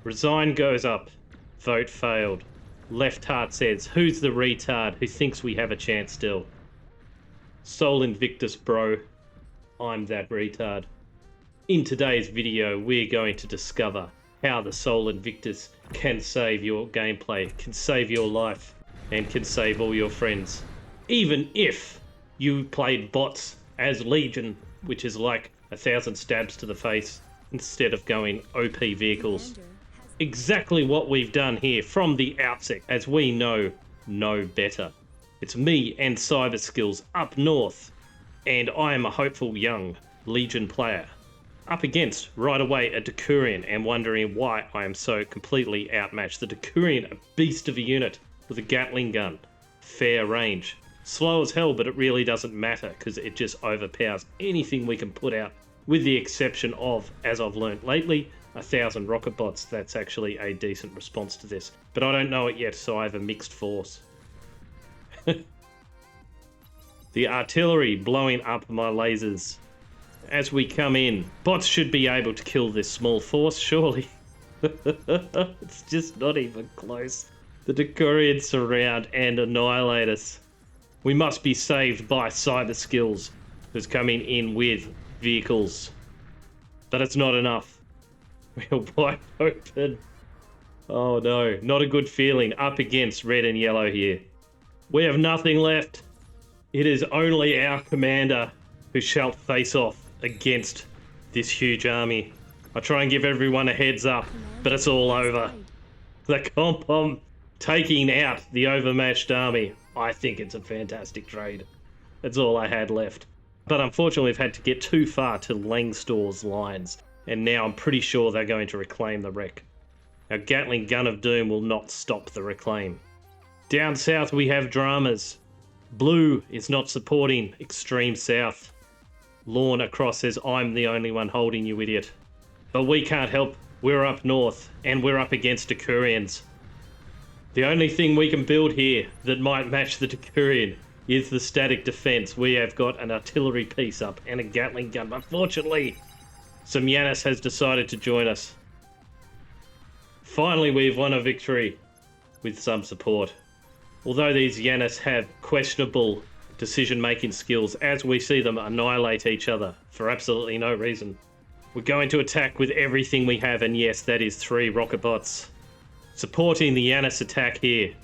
Resign goes up. Vote failed. Left heart says, who's the retard who thinks we have a chance still? Sol Invictus, bro. I'm that retard. In today's video, we're going to discover how the Sol Invictus can save your gameplay, can save your life, and can save all your friends. Even if you played bots as Legion, which is like 1,000 stabs to the face, instead of going OP vehicles. Exactly what we've done here from the outset, as we know no better. It's me and Cyber Skills up north, and I am a hopeful young Legion player. Up against, right away, a Decurion, and wondering why I am so completely outmatched. The Decurion, a beast of a unit with a Gatling gun, fair range. Slow as hell, but it really doesn't matter because it just overpowers anything we can put out, with the exception of, as I've learnt lately, 1,000 rocket bots. That's actually a decent response to this. But I don't know it yet, so I have a mixed force. The artillery blowing up my lasers. As we come in, bots should be able to kill this small force, surely. It's just not even close. The Decurions surround and annihilate us. We must be saved by Cyber Skills, who's coming in with vehicles. But it's not enough. We're wide open. Oh no, not a good feeling up against red and yellow here. We have nothing left. It is only our commander who shall face off against this huge army. I try and give everyone a heads up, but it's all over. The Compom taking out the overmatched army. I think it's a fantastic trade. That's all I had left. But unfortunately, we've had to get too far to Langstor's lines, and now I'm pretty sure they're going to reclaim the wreck. Our Gatling Gun of Doom will not stop the reclaim. Down south we have dramas. Blue is not supporting Extreme South. Lorne across says, I'm the only one holding you, idiot. But we can't help. We're up north, and we're up against Decurions. The only thing we can build here that might match the Decurion is the static defense. We have got an artillery piece up and a Gatling gun. But fortunately, some Yanis has decided to join us. Finally, we've won a victory with some support. Although these Yanis have questionable decision-making skills, as we see them annihilate each other for absolutely no reason. We're going to attack with everything we have, and yes, that is 3 rocket bots. Supporting the Yanis attack here.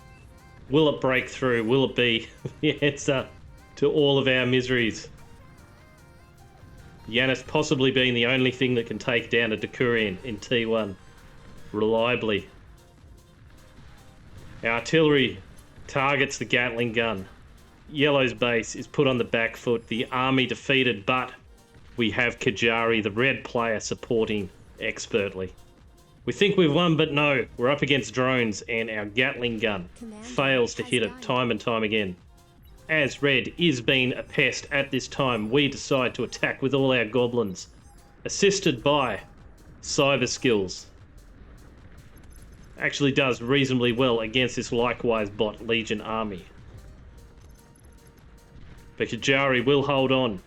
Will it break through? Will it be the answer to all of our miseries? Yanis possibly being the only thing that can take down a Decurion in T1 reliably. Our artillery targets the Gatling gun. Yellow's base is put on the back foot. The army defeated, but we have Kajari, the red player, supporting expertly. We think we've won, but no. We're up against drones, and our Gatling gun fails to hit it time and time again. As red is being a pest at this time, we decide to attack with all our goblins, assisted by Cyber Skills. Actually does reasonably well against this likewise bot Legion army. But Kajari will hold on.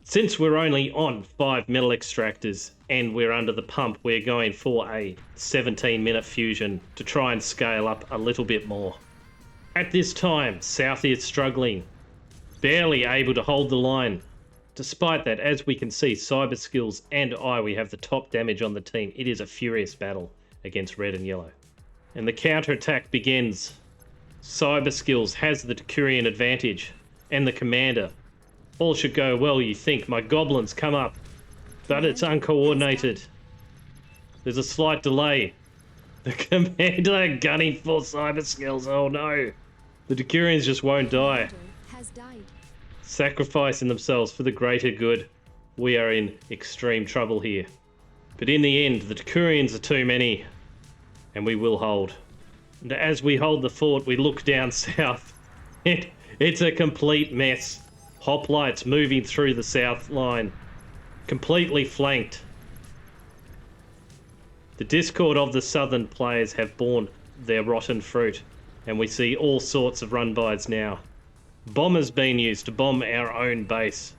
Since we're only on 5 metal extractors and we're under the pump, we're going for a 17-minute fusion to try and scale up a little bit more. At this time, South is struggling, barely able to hold the line. Despite that, as we can see, Cyber Skills and we have the top damage on the team. It is a furious battle against red and yellow. And the counterattack begins. Cyber Skills has the Decurion advantage and the commander. All should go well, you think. My goblins come up, but it's uncoordinated. There's a slight delay. The commander gunning for Cyber Skills. Oh no. The Decurions just won't die. Sacrificing themselves for the greater good. We are in extreme trouble here. But in the end, the Decurions are too many, and we will hold. And as we hold the fort, we look down south. It's a complete mess. Hoplites moving through the south line, completely flanked. The discord of the southern players have borne their rotten fruit, and we see all sorts of run-bys now. Bombers being used to bomb our own base,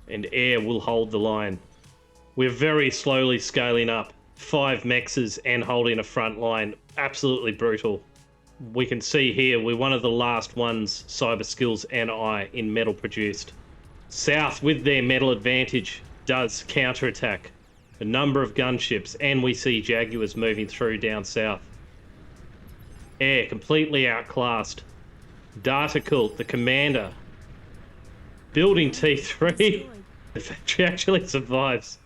and air will hold the line. We're very slowly scaling up. 5 mexes and holding a front line. Absolutely brutal. We can see here we're one of the last ones, Cyber Skills and I, in metal produced. South, with their metal advantage, does counterattack a number of gunships, and we see Jaguars moving through down south. Air completely outclassed. Data Cult, the commander, building T3. The factory actually survives.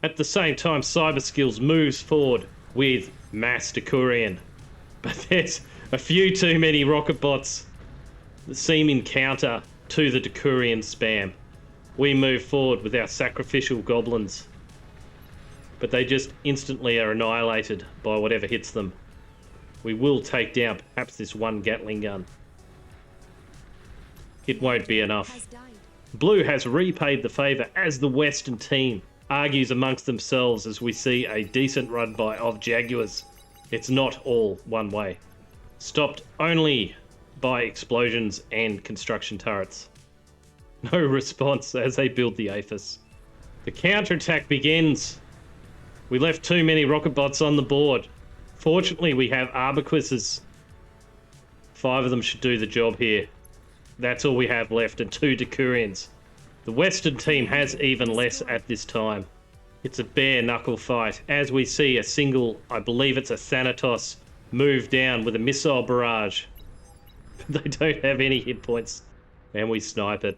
At the same time, Cyber Skills moves forward with Mass Decurion. But there's a few too many rocket bots that seem in counter to the Decurion spam. We move forward with our sacrificial goblins, but they just instantly are annihilated by whatever hits them. We will take down perhaps this one Gatling gun. It won't be enough. Blue has repaid the favour as the Western team argues amongst themselves as we see a decent run by of Jaguars. It's not all one way. Stopped only by explosions and construction turrets. No response as they build the APHIS. The counterattack begins. We left too many rocket bots on the board. Fortunately, we have Arbaquises. 5 of them should do the job here. That's all we have left, and 2 Decurions. The Western team has even less at this time. It's a bare knuckle fight as we see a single, I believe it's a Thanatos, move down with a missile barrage. They don't have any hit points, and we snipe it.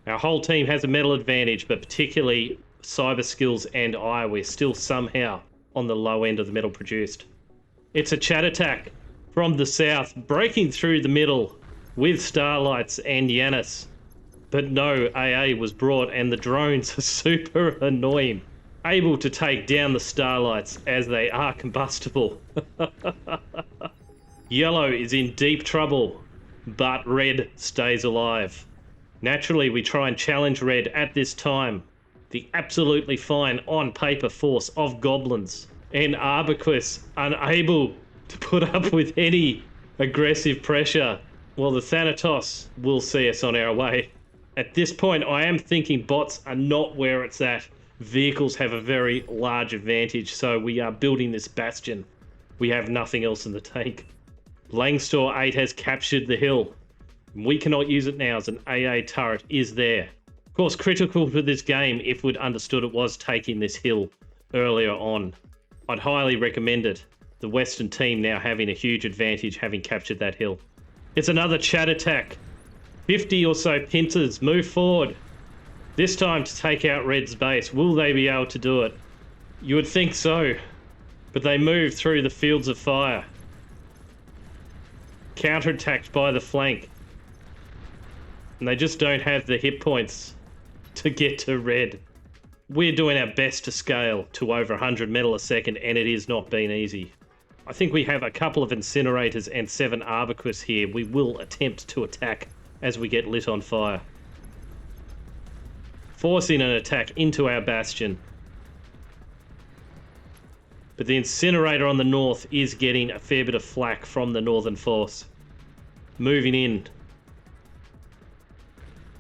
Our whole team has a metal advantage, but particularly Cyber Skills and I, we're still somehow on the low end of the metal produced. It's a chat attack from the south, breaking through the middle with Starlights and Yanis. But no, AA was brought, and the drones are super annoying. Able to take down the Starlights as they are combustible. Yellow is in deep trouble, but red stays alive. Naturally, we try and challenge red at this time. The absolutely fine on-paper force of goblins and Arbaquis unable to put up with any aggressive pressure. Well, the Thanatos will see us on our way. At this point, I am thinking bots are not where it's at. Vehicles have a very large advantage, so we are building this bastion. We have nothing else in the tank. Langstor 8 has captured the hill. We cannot use it now as an AA turret is there. Of course, critical to this game, if we'd understood it was taking this hill earlier on. I'd highly recommend it. The Western team now having a huge advantage having captured that hill. It's another chat attack. 50 or so pincers move forward. This time to take out Red's base. Will they be able to do it? You would think so. But they move through the fields of fire. Counterattacked by the flank. And they just don't have the hit points to get to Red. We're doing our best to scale to over 100 metal a second, and it has not been easy. I think we have a couple of incinerators and 7 Arbaquis here. We will attempt to attack as we get lit on fire. Forcing an attack into our bastion. But the incinerator on the north is getting a fair bit of flack from the northern force. Moving in.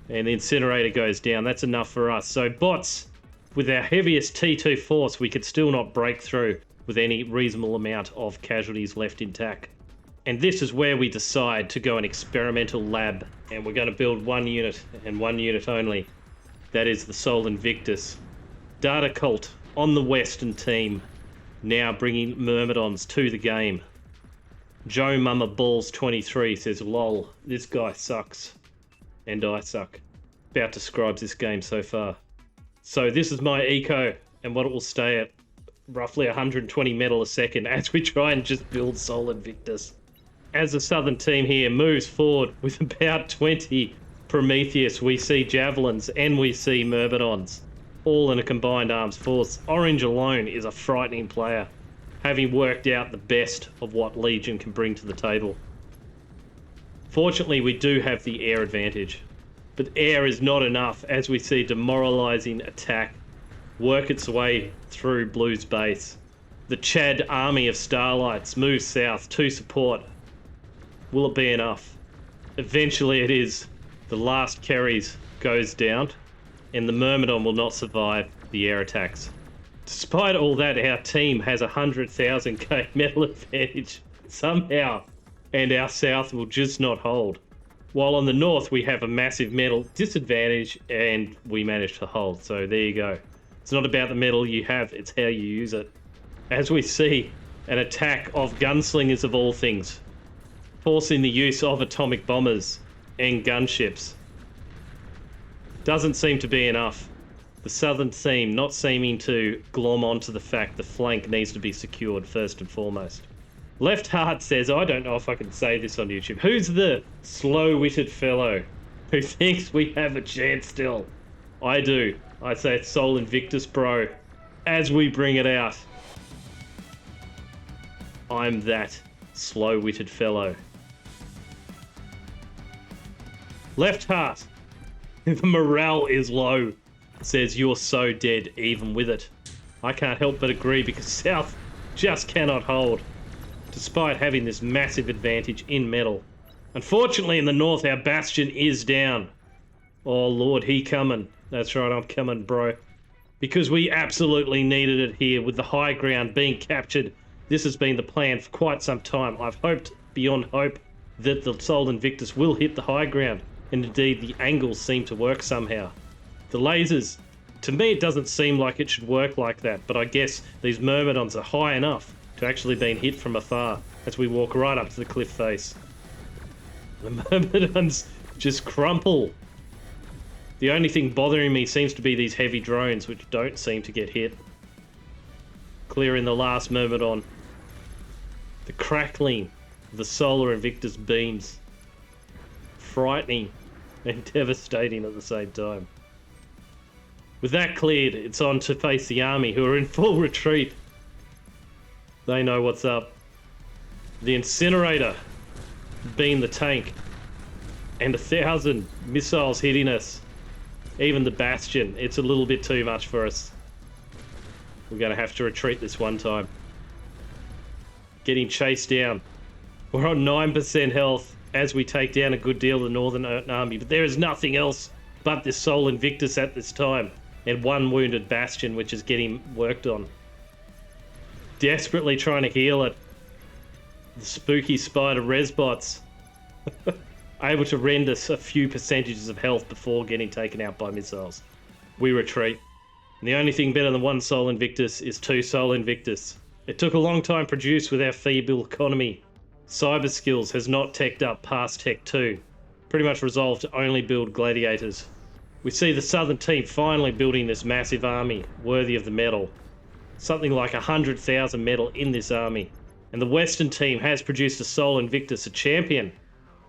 And the incinerator goes down. That's enough for us. So bots, with our heaviest T2 force, we could still not break through with any reasonable amount of casualties left intact. And this is where we decide to go an experimental lab. And we're going to build 1 unit and 1 unit only. That is the Sol Invictus. Data Cult on the Western team. Now bringing Myrmidons to the game. Joe Mama Balls 23 says, lol, this guy sucks. And I suck. About describes this game so far. So this is my eco and what it will stay at. Roughly 120 metal a second as we try and just build Sol Invictus. As the southern team here moves forward with about 20 Prometheus, we see Javelins and we see Myrmidons. All in a combined arms force. Orange alone is a frightening player, having worked out the best of what Legion can bring to the table. Fortunately, we do have the air advantage, but air is not enough as we see demoralizing attack work its way through Blue's base. The Chad army of Starlights moves south to support. Will it be enough? Eventually it is. The last Kerries goes down, and the Myrmidon will not survive the air attacks. Despite all that, our team has 100,000k metal advantage somehow, and our south will just not hold. While on the north, we have a massive metal disadvantage, and we managed to hold. So there you go. It's not about the metal you have, it's how you use it. As we see, an attack of gunslingers of all things, forcing the use of atomic bombers and gunships. Doesn't seem to be enough. The southern team not seeming to glom onto the fact the flank needs to be secured first and foremost. Left Heart says, I don't know if I can say this on YouTube. Who's the slow-witted fellow who thinks we have a chance still? I do. I say it's Sol Invictus, bro. As we bring it out, I'm that slow-witted fellow. Left Heart, the morale is low, says you're so dead even with it. I can't help but agree because South just cannot hold, despite having this massive advantage in metal. Unfortunately in the north our bastion is down. Oh lord, he coming. That's right, I'm coming, bro. Because we absolutely needed it here with the high ground being captured. This has been the plan for quite some time. I've hoped beyond hope that the Sol Invictus will hit the high ground, and indeed the angles seem to work somehow. The lasers, to me it doesn't seem like it should work like that, but I guess these Myrmidons are high enough to actually being hit from afar as we walk right up to the cliff face. The Myrmidons just crumple. The only thing bothering me seems to be these heavy drones which don't seem to get hit. Clearing the last Myrmidon. The crackling of the Solar Invictus beams. Frightening and devastating at the same time. With that cleared, it's on to face the army, who are in full retreat. They know what's up. The incinerator being the tank, and 1,000 missiles hitting us. Even the bastion, it's a little bit too much for us. We're going to have to retreat this one time. Getting chased down. We're on 9% health as we take down a good deal of the Northern Army, but there is nothing else but this Sol Invictus at this time, and one wounded bastion which is getting worked on. Desperately trying to heal it. The spooky spider resbots able to rend us a few percentages of health before getting taken out by missiles. We retreat. And the only thing better than one Sol Invictus is two Sol Invictus. It took a long time to produce with our feeble economy. Cyber skills has not teched up past Tech 2. Pretty much resolved to only build gladiators. We see the southern team finally building this massive army worthy of the medal. Something like 100,000 metal in this army. And the western team has produced a Sol Invictus, a champion,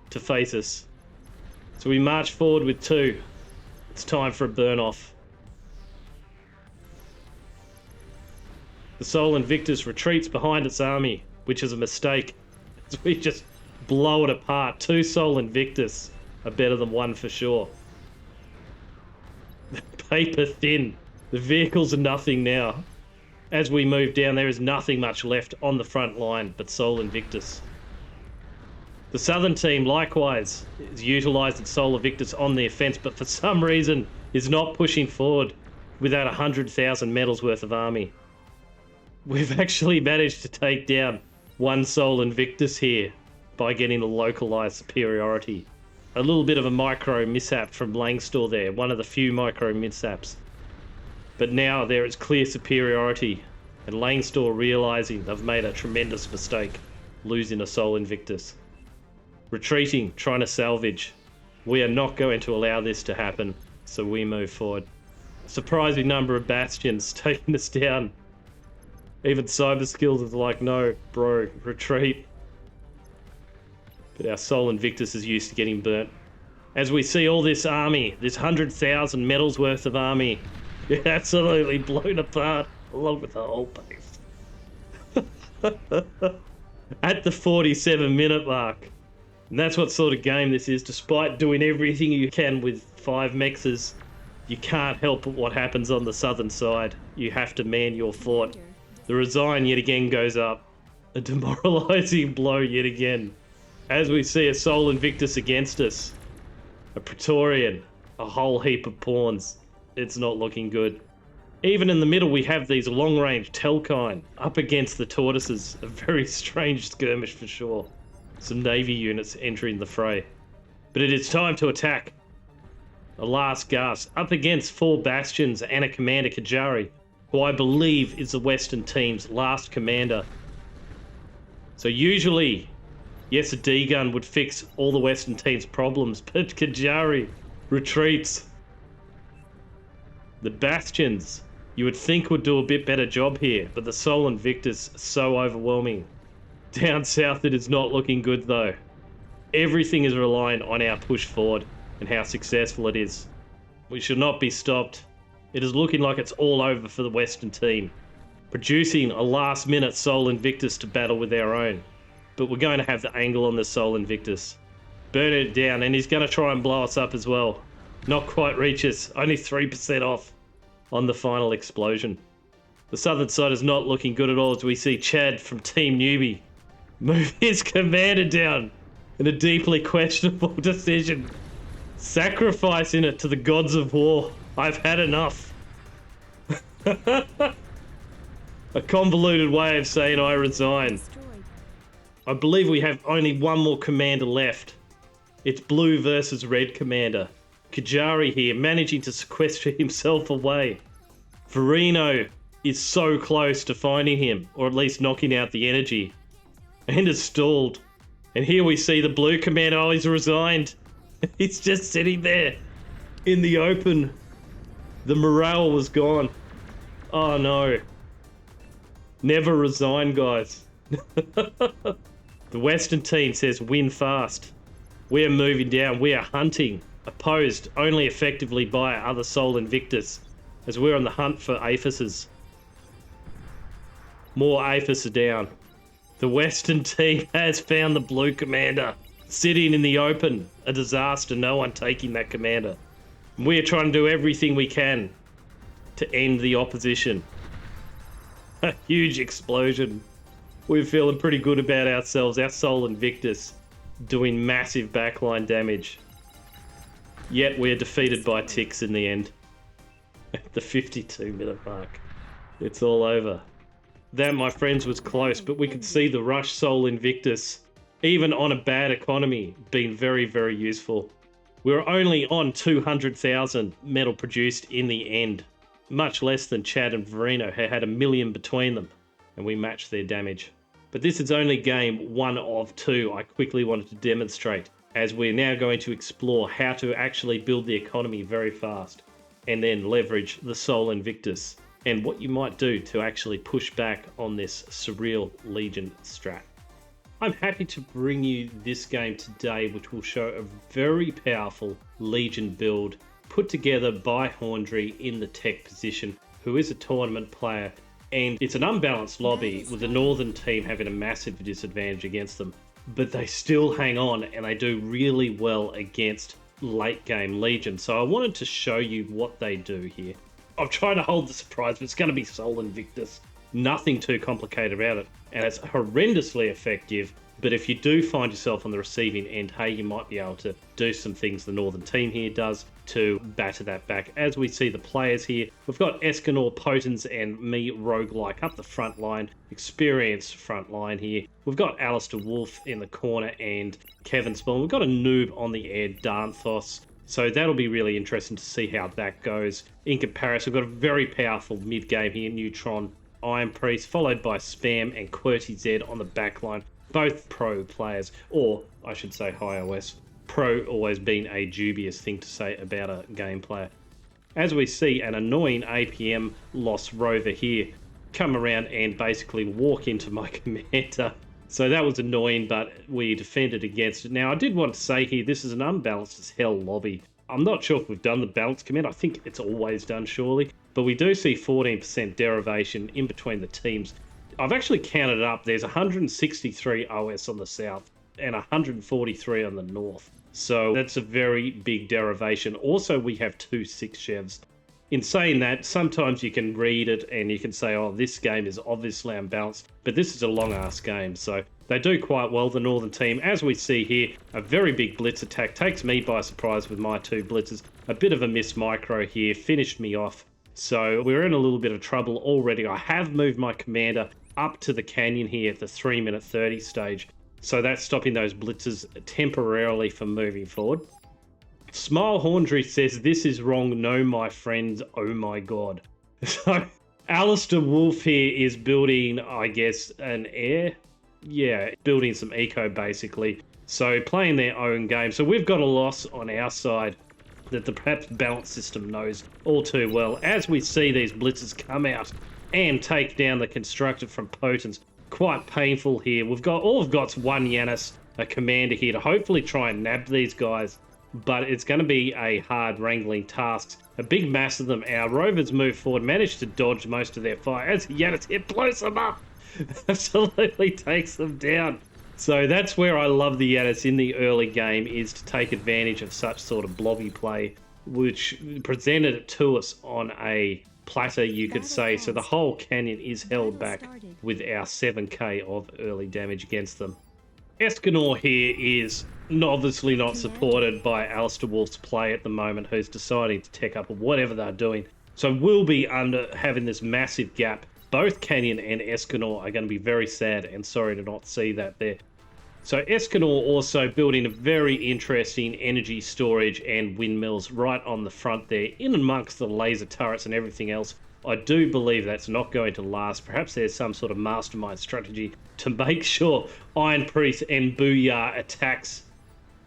to face us. So we march forward with two. It's time for a burn off. The Sol Invictus retreats behind its army, which is a mistake, as we just blow it apart. Two Sol Invictus are better than one for sure. Paper thin. The vehicles are nothing now. As we move down, there is nothing much left on the front line but Sol Invictus. The southern team, likewise, is utilising Sol Invictus on the offence, but for some reason is not pushing forward without 100,000 medals worth of army. We've actually managed to take down one Sol Invictus here by getting a localised superiority. A little bit of a micro mishap from Langstor there, one of the few micro mishaps. But now there is clear superiority, and Langstor realising they've made a tremendous mistake, losing a Sol Invictus. Retreating, trying to salvage. We are not going to allow this to happen, so we move forward. A surprising number of bastions taking us down. Even cyber skills is like, no, bro, retreat. But our Sol Invictus is used to getting burnt. As we see all this army, this 100,000 medals worth of army, absolutely blown apart, along with the whole base. At the 47-minute mark. And that's what sort of game this is. Despite doing everything you can with 5 mexes, you can't help but what happens on the southern side. You have to man your fort. The resign yet again goes up. A demoralising blow yet again. As we see a Sol Invictus against us. A Praetorian. A whole heap of pawns. It's not looking good. Even in the middle, we have these long-range Telkine up against the Tortoises. A very strange skirmish for sure. Some Navy units entering the fray. But it is time to attack. A last gasp up against 4 Bastions and a Commander Kajari, who I believe is the Western team's last commander. So usually, yes, a D-gun would fix all the Western team's problems, but Kajari retreats. The Bastions, you would think would do a bit better job here, but the Sol Invictus is so overwhelming. Down south it is not looking good though. Everything is relying on our push forward and how successful it is. We should not be stopped. It is looking like it's all over for the Western team, producing a last-minute Sol Invictus to battle with our own. But we're going to have the angle on the Sol Invictus. Burn it down, and he's going to try and blow us up as well. Not quite reach us, only 3% off on the final explosion. The southern side is not looking good at all as we see Chad from Team Newbie move his commander down in a deeply questionable decision. Sacrificing it to the gods of war. I've had enough. A convoluted way of saying I resign. I believe we have only one more commander left. It's blue versus red commander. Kajari here managing to sequester himself away. Verino is so close to finding him, or at least knocking out the energy. And is stalled. And here we see the blue commander. Oh, he's resigned. He's just sitting there in the open. The morale was gone. Oh no. Never resign, guys. The Western team says win fast. We are moving down. We are hunting. Opposed only effectively by our other Sol Invictus, as we're on the hunt for Aphises. More Aphis are down. The Western team has found the blue commander, sitting in the open. A disaster, no one taking that commander. We are trying to do everything we can to end the opposition. A huge explosion. We're feeling pretty good about ourselves. Our Sol Invictus doing massive backline damage. Yet we're defeated by ticks in the end. At the 52-minute mark. It's all over. That, my friends, was close, but we could see the rush Sol Invictus, even on a bad economy, being very, very useful. We were only on 200,000 metal produced in the end. Much less than Chad and Verino, who had 1 million between them, and we matched their damage. But this is only game 1 of 2 I quickly wanted to demonstrate, as we're now going to explore how to actually build the economy very fast, and then leverage the Sol Invictus, and what you might do to actually push back on this surreal Legion strat. I'm happy to bring you this game today, which will show a very powerful Legion build put together by Horndry in the tech position, who is a tournament player, and it's an unbalanced lobby with the northern team having a massive disadvantage against them, but they still hang on and they do really well against late game Legion. So I wanted to show you what they do here. I'm trying to hold the surprise, but it's going to be Sol Invictus. Nothing too complicated about it, and it's horrendously effective. But if you do find yourself on the receiving end, hey, you might be able to do some things the northern team here does to batter that back. As we see the players here, we've got Escanor, Potens, and me, Roguelike, up the front line, experienced front line here. We've got Alistair Wolf in the corner and Kevin Spawn. We've got a noob on the air, Danthos. So that'll be really interesting to see how that goes. In comparison, we've got a very powerful mid-game here, Neutron, Iron Priest, followed by Spam and QWERTY Z on the back line. Both pro players, or I should say high OS. Pro always been a dubious thing to say about a game player. As we see an annoying APM loss rover here come around and basically walk into my commander. So that was annoying, but we defended against it. Now, I did want to say here, this is an unbalanced as hell lobby. I'm not sure if we've done the balance command. I think it's always done, surely. But we do see 14% derivation in between the teams. I've actually counted it up. There's 163 OS on the south and 143 on the north. So that's a very big derivation. Also, we have 2 6-chefs. In saying that, sometimes you can read it and you can say, oh, this game is obviously unbalanced, but this is a long-ass game. So they do quite well, the northern team. As we see here, a very big blitz attack takes me by surprise with my 2 blitzes. A bit of a miss micro here, finished me off. So we're in a little bit of trouble already. I have moved my commander up to the canyon here at the 3-minute 30 stage. So that's stopping those blitzers temporarily from moving forward. Smile Horndry says, this is wrong. No, my friends. Oh my God. So Alistair Wolf here is building, I guess, an air. Yeah, building some eco basically. So playing their own game. So we've got a loss on our side that the perhaps balance system knows all too well. As we see these blitzers come out and take down the constructor from Potence, quite painful here. All we've got's one Yanis, a commander here to hopefully try and nab these guys, but it's going to be a hard wrangling task. A big mass of them. Our rovers move forward, manage to dodge most of their fire. As Yanis hit, blows them up, absolutely takes them down. So that's where I love the Yanis in the early game, is to take advantage of such sort of blobby play, which presented it to us on a platter, you could say. So the whole canyon is held back with our 7k of early damage against them. Escanor here is obviously not supported by Alistair Wolf's play at the moment, who's deciding to tech up or whatever they're doing. So we'll be having this massive gap. Both Canyon and Escanor are going to be very sad and sorry to not see that there. So Escanor also building a very interesting energy storage and windmills right on the front there, in amongst the laser turrets and everything else. I do believe that's not going to last. Perhaps there's some sort of mastermind strategy to make sure Iron Priest and Booyah attacks.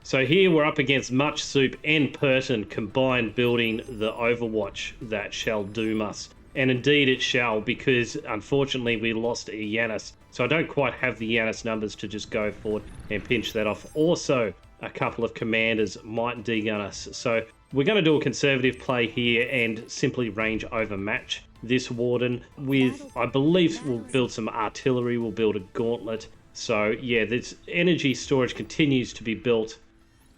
So here we're up against Much Soup and Purton combined, building the Overwatch that shall doom us. And indeed it shall, because unfortunately we lost a Yanis. So I don't quite have the Yanis numbers to just go forward and pinch that off. Also, a couple of commanders might degun us. So we're going to do a conservative play here and simply range overmatch this Warden with, I believe we'll build some artillery, we'll build a gauntlet. So yeah, this energy storage continues to be built.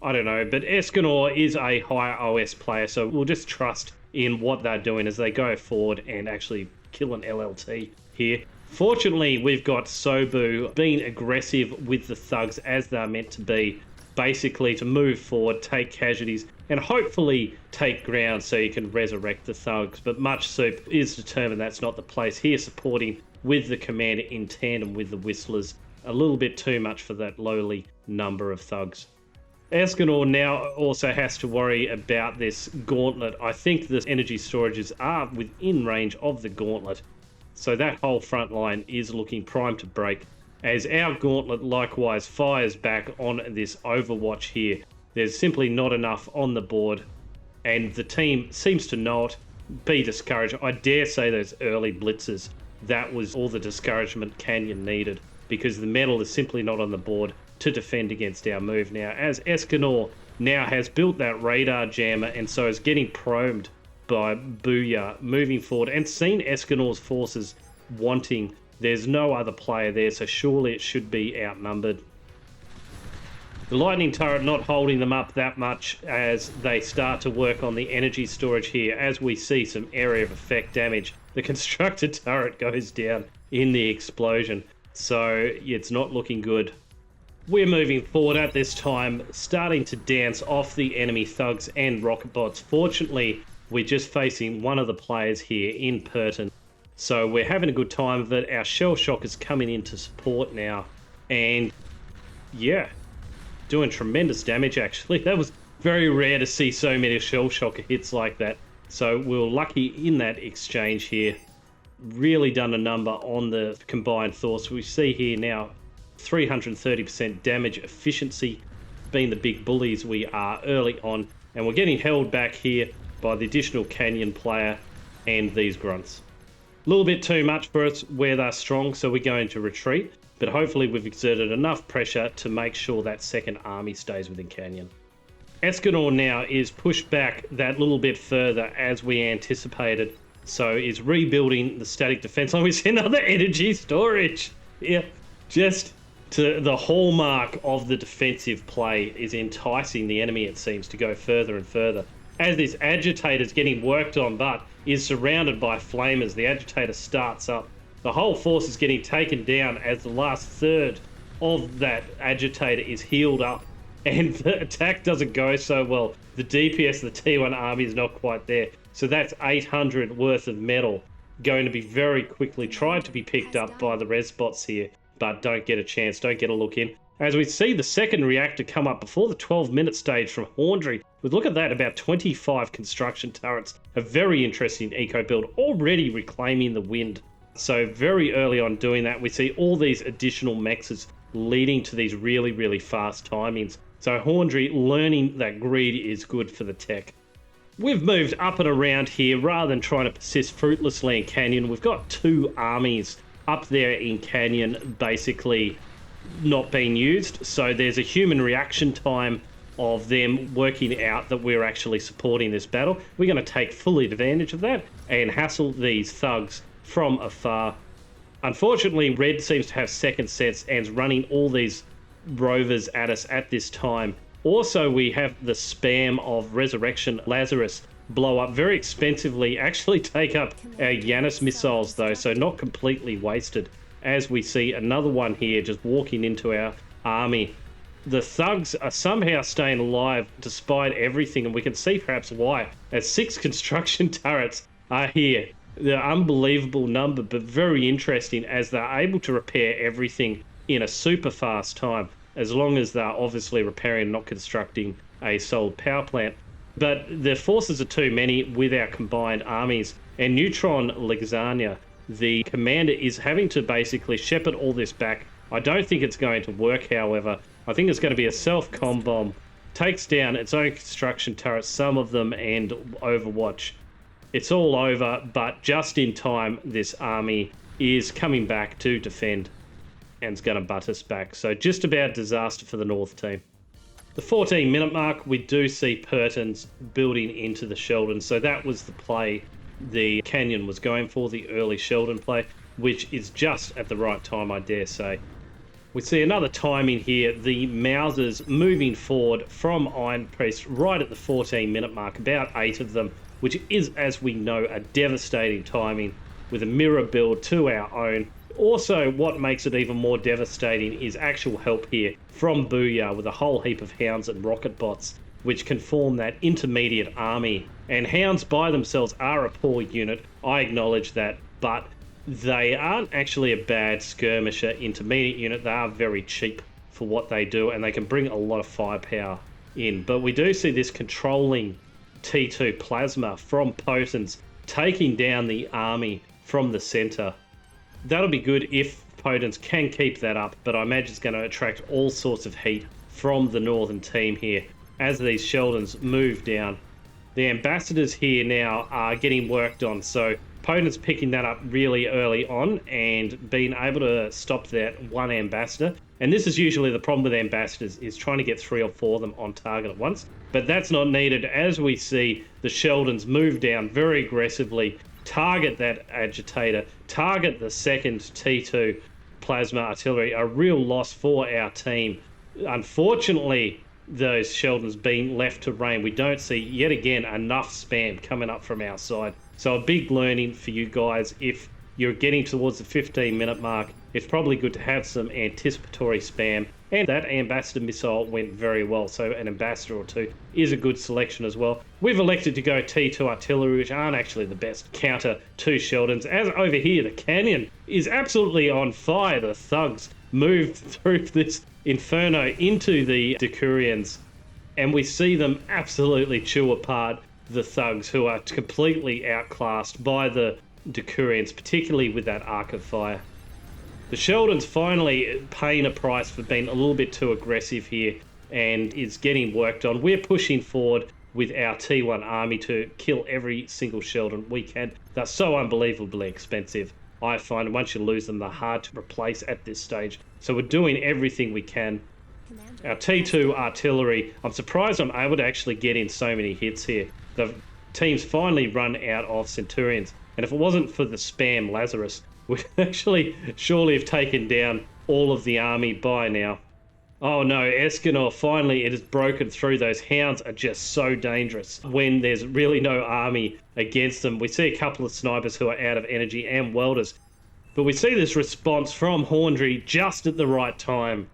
I don't know, but Escanor is a higher OS player, so we'll just trust in what they're doing as they go forward and actually kill an LLT here. Fortunately, we've got Sobu being aggressive with the thugs as they're meant to be, basically to move forward, take casualties, and hopefully take ground so you can resurrect the thugs. But Much Soup is determined that's not the place. Here supporting with the commander in tandem with the Whistlers. A little bit too much for that lowly number of thugs. Escanor now also has to worry about this gauntlet. I think the energy storages are within range of the gauntlet. So that whole front line is looking primed to break, as our gauntlet likewise fires back on this Overwatch here. There's simply not enough on the board, and the team seems to know it. Be discouraged. I dare say those early blitzers, that was all the discouragement Canyon needed, because the metal is simply not on the board to defend against our move now, as Escanor now has built that radar jammer and so is getting probed by Booyah moving forward, and seen Escanor's forces wanting. There's no other player there, so surely it should be outnumbered. The lightning turret not holding them up that much as they start to work on the energy storage here, as we see some area of effect damage. The constructor turret goes down in the explosion, so it's not looking good. We're moving forward at this time, starting to dance off the enemy thugs and rocket bots. Fortunately, we're just facing one of the players here in Purton, so we're having a good time of it. Our shell shock is coming into support now, and yeah, doing tremendous damage actually. That was very rare to see so many shell shocker hits like that, so we were lucky in that exchange here. Really done a number on the combined thoughts. We see here now 330% damage efficiency, being the big bullies we are early on, and we're getting held back here by the additional Canyon player and these grunts. A little bit too much for us where they're strong, so we're going to retreat, but hopefully we've exerted enough pressure to make sure that second army stays within Canyon. Escanor now is pushed back that little bit further as we anticipated, so is rebuilding the static defense line. We see another energy storage. Yeah, just to the hallmark of the defensive play is enticing the enemy, it seems, to go further and further. As this agitator's getting worked on but is surrounded by flamers, the agitator starts up. The whole force is getting taken down as the last third of that agitator is healed up, and the attack doesn't go so well. The DPS of the T1 army is not quite there. So that's 800 worth of metal going to be very quickly tried to be picked up by the res bots here, but don't get a chance, don't get a look in. As we see the second reactor come up before the 12-minute stage from Horndry, with look at that, about 25 construction turrets, a very interesting eco build, already reclaiming the wind. So very early on doing that, we see all these additional mexes leading to these really, really fast timings. So Horndry learning that greed is good for the tech. We've moved up and around here rather than trying to persist fruitlessly in Canyon. We've got two armies up there in Canyon basically not being used. So there's a human reaction time of them working out that we're actually supporting this battle. We're going to take full advantage of that and hassle these thugs from afar. Unfortunately, Red seems to have second sense and is running all these rovers at us at this time. Also, we have the spam of Resurrection Lazarus blow up very expensively, actually take up our Yanis missiles though, so not completely wasted. As we see another one here just walking into our army. The thugs are somehow staying alive despite everything, and we can see perhaps why, as 6 construction turrets are here. They're an unbelievable number, but very interesting as they're able to repair everything in a super fast time, as long as they're obviously repairing and not constructing a solar power plant. But the forces are too many with our combined armies, and Neutron Lasagna, the commander, is having to basically shepherd all this back. I don't think it's going to work, however. I think it's going to be a self-com bomb. Takes down its own construction turrets, some of them, and Overwatch. It's all over, but just in time, this army is coming back to defend and is going to butt us back. So just about disaster for the North team. The 14-minute mark, we do see Pertins building into the Sheldon. So that was the play the Canyon was going for, the early Sheldon play, which is just at the right time, I dare say. We see another timing here, the Mausers moving forward from Iron Priest right at the 14-minute mark, about 8 of them, which is, as we know, a devastating timing with a mirror build to our own. Also, what makes it even more devastating is actual help here from Booyah with a whole heap of hounds and rocket bots, which can form that intermediate army. And hounds by themselves are a poor unit, I acknowledge that, but they aren't actually a bad skirmisher intermediate unit. They are very cheap for what they do, and they can bring a lot of firepower in. But we do see this controlling T2 plasma from Potens taking down the army from the center. That'll be good if Potens can keep that up, but I imagine it's going to attract all sorts of heat from the northern team here as these Sheldons move down. The ambassadors here now are getting worked on, so Potens picking that up really early on and being able to stop that one ambassador. And this is usually the problem with ambassadors, is trying to get 3 or 4 of them on target at once. But that's not needed as we see the Sheldons move down very aggressively, target that agitator, target the second T2 plasma artillery, a real loss for our team. Unfortunately, those Sheldons being left to rain, we don't see yet again enough spam coming up from our side. So a big learning for you guys. If you're getting towards the 15-minute mark, it's probably good to have some anticipatory spam. And that ambassador missile went very well, so an ambassador or 2 is a good selection as well. We've elected to go T2 artillery, which aren't actually the best counter to Sheldons. As over here, the Canyon is absolutely on fire. The thugs moved through this inferno into the Decurions, and we see them absolutely chew apart the thugs, who are completely outclassed by the Decurions, particularly with that arc of fire. The Sheldon's finally paying a price for being a little bit too aggressive here and is getting worked on. We're pushing forward with our T1 army to kill every single Sheldon we can. They're so unbelievably expensive. I find once you lose them, they're hard to replace at this stage. So we're doing everything we can. Our T2 artillery, I'm surprised I'm able to actually get in so many hits here. The team's finally run out of Centurions. And if it wasn't for the spam Lazarus, we'd actually surely have taken down all of the army by now. Oh no, Escanor, finally it has broken through. Those hounds are just so dangerous when there's really no army against them. We see a couple of snipers who are out of energy and welders. But we see this response from Horndry just at the right time.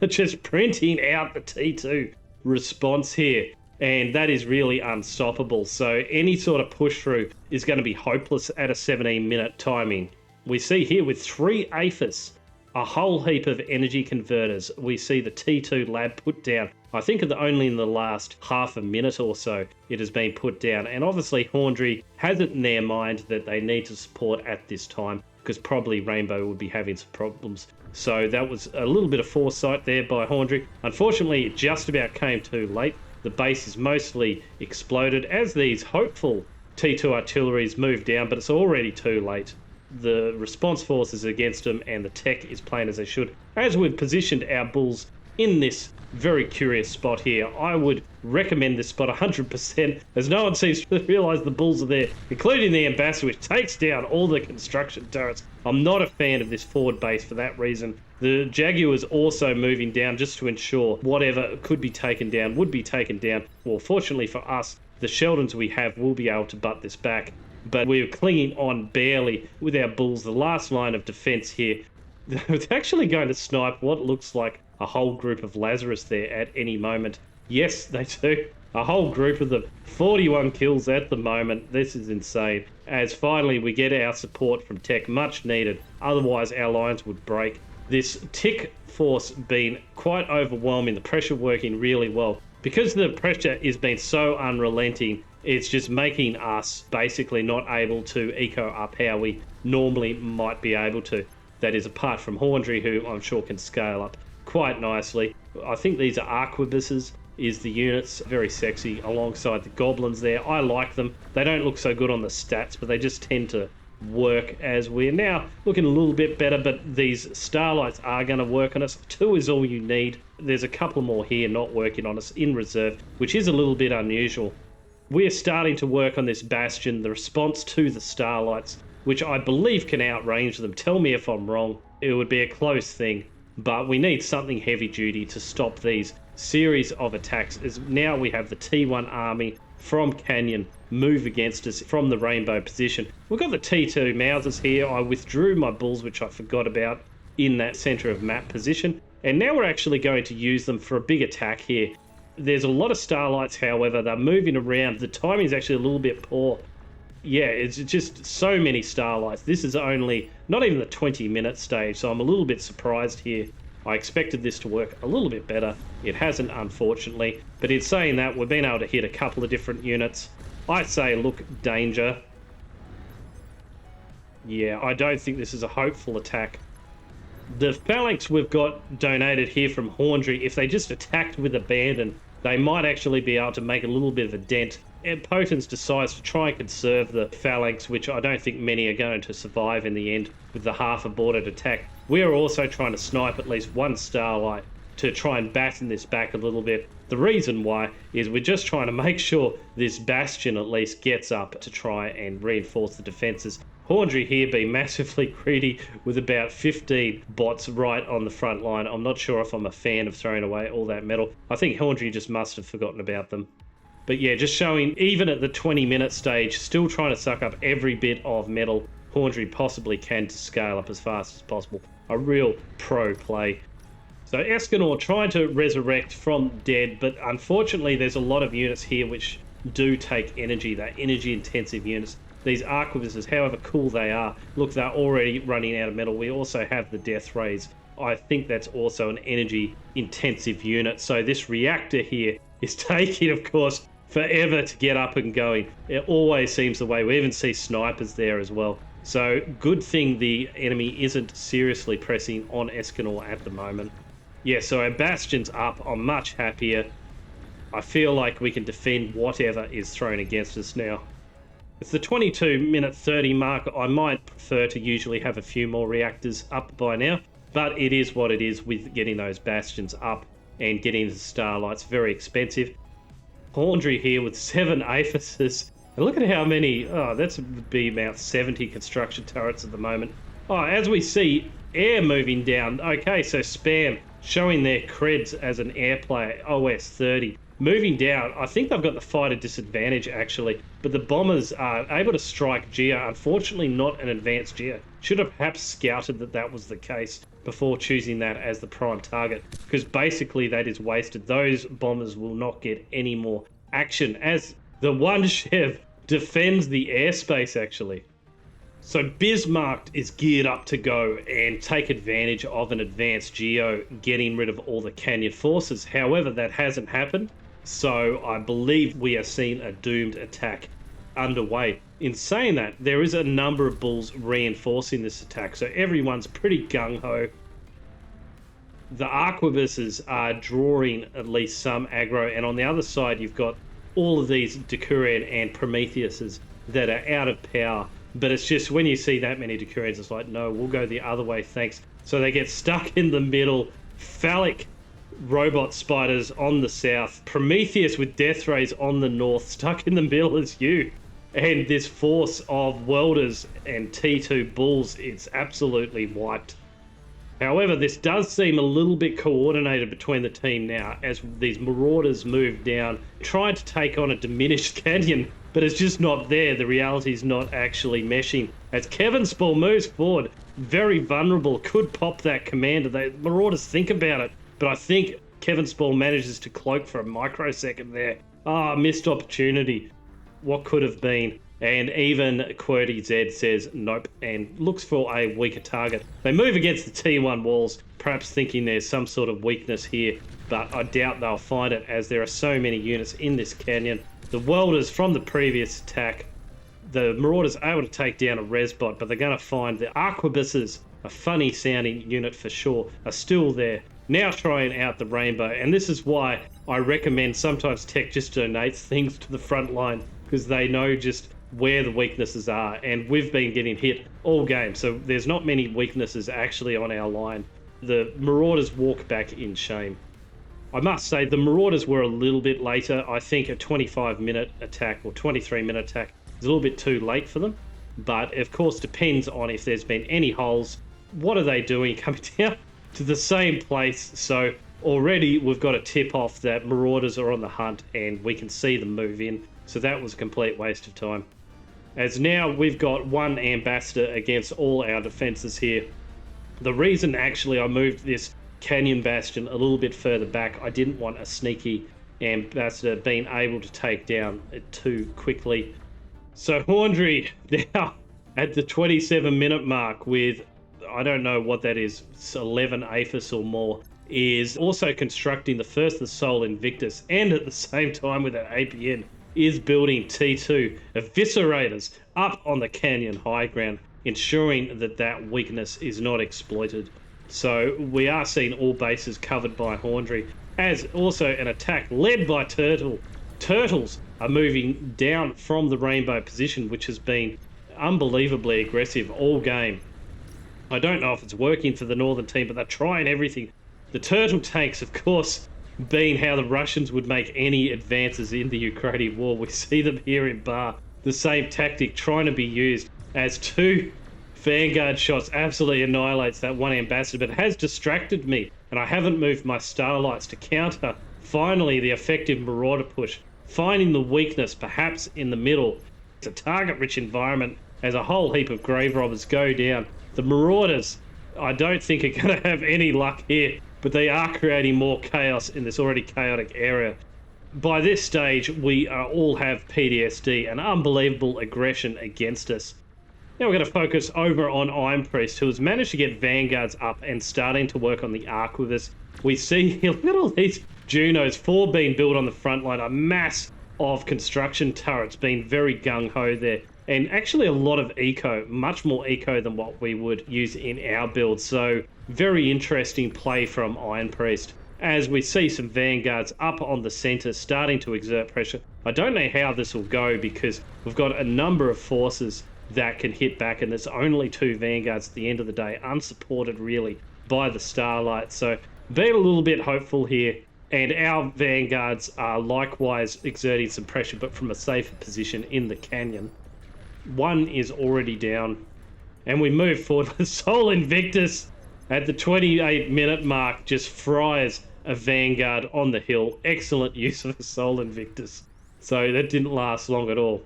Just printing out the T2 response here. and that is really unstoppable. So any sort of push through is going to be hopeless at a 17-minute timing. We see here with 3 APHIS, a whole heap of energy converters. We see the T2 lab put down. I think only in the last half a minute or so it has been put down. And obviously Horndry has it in their mind that they need to support at this time, because probably Rainbow would be having some problems. So that was a little bit of foresight there by Horndry. Unfortunately, it just about came too late. The base is mostly exploded as these hopeful T2 artilleries move down, but it's already too late. The response force is against them, and the tech is playing as they should. As we've positioned our bulls in this very curious spot here, I would recommend this spot 100%, as no one seems to realise the bulls are there, including the ambassador, which takes down all the construction turrets. I'm not a fan of this forward base for that reason. The Jaguar is also moving down just to ensure whatever could be taken down would be taken down. Well, fortunately for us, the Sheldons we have will be able to butt this back, but we're clinging on barely with our bulls. The last line of defense here, they're actually going to snipe what looks like a whole group of Lazarus there at any moment. Yes, they do. A whole group of them. 41 kills at the moment. This is insane. As finally we get our support from tech, much needed. Otherwise our lines would break. This tick force being quite overwhelming. The pressure working really well. Because the pressure has been so unrelenting, it's just making us basically not able to eco up how we normally might be able to. That is apart from Horndry, who I'm sure can scale up quite nicely. I think these are arquebuses is the units. Very sexy alongside the goblins there. I like them. They don't look so good on the stats, but they just tend to work as we're now looking a little bit better, but these starlights are going to work on us. 2 is all you need. There's a couple more here not working on us in reserve, which is a little bit unusual. We're starting to work on this bastion, the response to the starlights, which I believe can outrange them. Tell me if I'm wrong. It would be a close thing, but we need something heavy duty to stop these series of attacks, as now we have the T1 army from Canyon move against us from the Rainbow position. We've got the T2 Mousers here. I withdrew my bulls, which I forgot about, in that center of map position, and now we're actually going to use them for a big attack here. There's a lot of starlights, however. They're moving around. The timing is actually a little bit poor. Yeah, it's just so many starlights. This is only not even the 20-minute stage, so I'm a little bit surprised here. I expected this to work a little bit better. It hasn't, unfortunately. But in saying that, we've been able to hit a couple of different units. I say, look, danger. Yeah, I don't think this is a hopeful attack. The phalanx we've got donated here from Horndry, if they just attacked with abandon, they might actually be able to make a little bit of a dent. And Potens decides to try and conserve the phalanx, which I don't think many are going to survive in the end with the half-aborted attack. We are also trying to snipe at least one starlight to try and batten this back a little bit. The reason why is we're just trying to make sure this bastion at least gets up to try and reinforce the defences. Horndry here being massively greedy with about 15 bots right on the front line. I'm not sure if I'm a fan of throwing away all that metal. I think Horndry just must have forgotten about them. But yeah, just showing, even at the 20-minute stage, still trying to suck up every bit of metal Horndry possibly can to scale up as fast as possible. A real pro play. So Escanor trying to resurrect from dead, but unfortunately there's a lot of units here which do take energy. They're energy-intensive units. These arquebuses, however cool they are, look, they're already running out of metal. We also have the death rays. I think that's also an energy-intensive unit. So this reactor here is taking, of course, forever to get up and going. It always seems the way. We even see snipers there as well. So good thing the enemy isn't seriously pressing on Escanor at the moment. Yeah, so our bastion's up. I'm much happier. I feel like we can defend whatever is thrown against us now. It's the 22-minute 30 mark. I might prefer to usually have a few more reactors up by now, but it is what it is with getting those bastions up and getting the starlights. Very expensive. Horndry here with 7 aphises. And look at how many, that's would be about 70 construction turrets at the moment. Oh, as we see, air moving down. Okay, so Spam showing their creds as an air player, OS 30. Moving down, I think they've got the fighter disadvantage actually, but the bombers are able to strike Gia. Unfortunately, not an advanced Gia. Should have perhaps scouted that that was the case before choosing that as the prime target, because basically that is wasted. Those bombers will not get any more action as the one Chev defends the airspace, actually. So Bismarck is geared up to go and take advantage of an advanced geo, getting rid of all the Canyon forces. However, that hasn't happened, so I believe we are seeing a doomed attack underway. In saying that, there is a number of bulls reinforcing this attack, so everyone's pretty gung-ho. The arquebuses are drawing at least some aggro, and on the other side you've got all of these Decurion and Prometheuses that are out of power. But it's just when you see that many Decurions, it's like, no, we'll go the other way, thanks. So they get stuck in the middle. Phallic robot spiders on the south. Prometheus with death rays on the north. Stuck in the middle as you. And this force of welders and T2 bulls, it's absolutely wiped. However, this does seem a little bit coordinated between the team now as these marauders move down, trying to take on a diminished Canyon, but it's just not there. The reality is not actually meshing. As Kevin Spall moves forward, very vulnerable, could pop that commander. The marauders think about it, but I think Kevin Spall manages to cloak for a microsecond there. Missed opportunity. What could have been? And even QWERTY Z says nope and looks for a weaker target. They move against the T1 walls, perhaps thinking there's some sort of weakness here, but I doubt they'll find it as there are so many units in this canyon. The welders from the previous attack, the marauders are able to take down a resbot, but they're going to find the arquebuses, a funny sounding unit for sure, are still there. Now trying out the rainbow, and this is why I recommend sometimes tech just donates things to the front line, because they know just where the weaknesses are, and we've been getting hit all game, so there's not many weaknesses actually on our line. The marauders walk back in shame. I must say the marauders were a little bit later. I think a 25-minute attack or 23-minute attack is a little bit too late for them, but of course depends on if there's been any holes. What are they doing coming down to the same place? So already we've got a tip off that marauders are on the hunt and we can see them move in, so that was a complete waste of time. As now we've got one ambassador against all our defenses here. The reason actually I moved this Canyon Bastion a little bit further back, I didn't want a sneaky ambassador being able to take down it too quickly. So Horndry now at the 27-minute mark with, I don't know what that is, 11 APHIS or more, is also constructing the first of the Sol Invictus, and at the same time with that APN is building T2 eviscerators up on the canyon high ground, ensuring that that weakness is not exploited. So we are seeing all bases covered by Horndry, as also an attack led by Turtle. Turtles are moving down from the rainbow position, which has been unbelievably aggressive all game. I don't know if it's working for the northern team, but they're trying everything. The turtle tanks, of course, being how the Russians would make any advances in the Ukrainian war. We see them here in Bar. The same tactic trying to be used as two Vanguard shots absolutely annihilates that one ambassador, but it has distracted me, and I haven't moved my starlights to counter. Finally, the effective marauder push, finding the weakness perhaps in the middle. It's a target-rich environment as a whole heap of grave robbers go down. The marauders, I don't think, are going to have any luck here, but they are creating more chaos in this already chaotic area. By this stage, we all have PTSD, an unbelievable aggression against us. Now we're going to focus over on Iron Priest, who has managed to get Vanguards up and starting to work on the Arquebuses. We see, look at all these Junos, 4 being built on the front line, a mass of construction turrets being very gung-ho there. And actually a lot of eco, much more eco than what we would use in our build. So very interesting play from Iron Priest. As we see some Vanguards up on the center starting to exert pressure. I don't know how this will go because we've got a number of forces that can hit back, and there's only 2 Vanguards at the end of the day, unsupported really by the Starlight. So being a little bit hopeful here, and our Vanguards are likewise exerting some pressure, but from a safer position in the canyon. One is already down, and we move forward with Sol Invictus at the 28-minute mark, just fries a Vanguard on the hill. Excellent use of a Sol Invictus. So that didn't last long at all.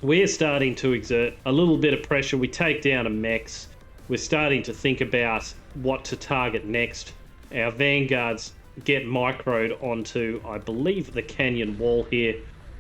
We're starting to exert a little bit of pressure. We take down a Mex. We're starting to think about what to target next. Our Vanguards get microed onto, I believe, the canyon wall here.